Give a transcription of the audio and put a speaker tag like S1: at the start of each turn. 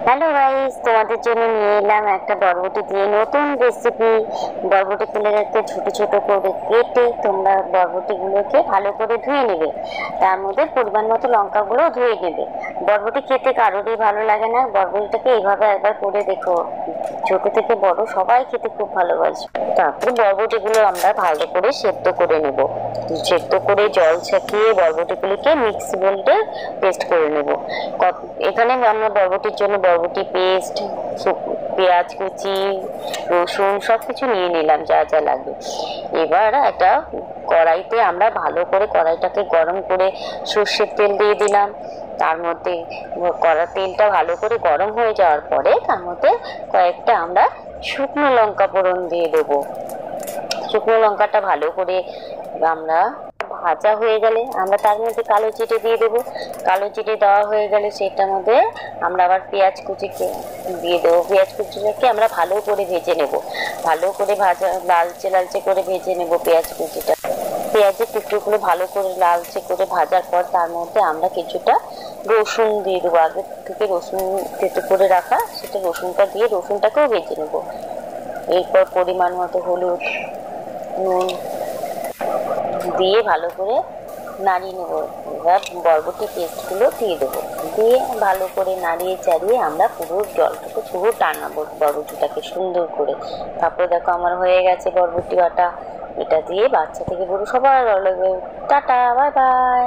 S1: Hello guys, তোমাদের জন্য নিয়ে এলাম একটা বরবটি দিয়ে নতুন রেসিপি। বরবটি গুলোকে ছোট ছোট করে কেটে তোমরা বরবটিগুলোকে ভালো করে ধুয়ে নেবে। তার মধ্যে পরিমাণ মতো লঙ্কাগুলো ধুয়ে নেবে। বরবটি খেতে কারোরই ভালো লাগে না, বরবটিটাকে এইভাবে একবার করে দেখো। ছোট থেকে বড় সবাই খেতে খুব ভালোবাসে। তারপরে বরবটিগুলো আমরা ভালো করে সেদ্ধ করে নেব। সেদ্ধ করে জল ছাকিয়ে বরবটিগুলিকে মিক্সি বোলে পেস্ট করে নেব। এখানে আমরা বরবটির জন্য বরবটি পেস্ট, পেঁয়াজ কুচি, রসুন সবকিছু নিয়ে নিলাম যা যা লাগবে। এবার একটা কড়াইতে আমরা ভালো করে কড়াইটাকে গরম করে সর্ষের তেল দিয়ে দিলাম। তার মধ্যে তেলটা ভালো করে গরম হয়ে যাওয়ার পরে তার মধ্যে কয়েকটা আমরা শুকনো লঙ্কা ফোড়ন দিয়ে দেবো। শুকনো লঙ্কাটা ভালো করে আমরা ভাজা হয়ে গেলে আমরা তার মধ্যে কালো জিরে দিয়ে দেবো। কালো জিরে দেওয়া হয়ে গেলে সেটার মধ্যে আমরা আবার পেঁয়াজ কুচিকে দিয়ে দেবো। পেঁয়াজ কুচিটাকে আমরা ভালো করে ভেজে নেব। ভালো করে ভাজা লালচে লালচে করে ভেজে নেব পেঁয়াজ কুচিটা। পেঁয়াজের টুকরোগুলো ভালো করে লালচে করে ভাজার পর তার মধ্যে আমরা কিছুটা রসুন দিয়ে দেবো। আগে থেকে রসুন কেটে করে রাখা, সেটা রসুনটা দিয়ে রসুনটাকেও ভেজে নেব। এরপর পরিমাণ মতো হলুদ, নুন দিয়ে ভালো করে নাড়িয়ে নেব। এবার বরবটি পেস্টগুলো দিয়ে দেবো। দিয়ে ভালো করে নাড়িয়ে চাড়িয়ে আমরা পুরো জলটাকে পুরো টানাবো বরবটিটাকে সুন্দর করে। তারপরে দেখো আমার হয়ে গেছে বরবটি বাটা। এটা দিয়ে বাচ্চা থেকে বড় সবার ভালো লাগবে। Tata, bye bye.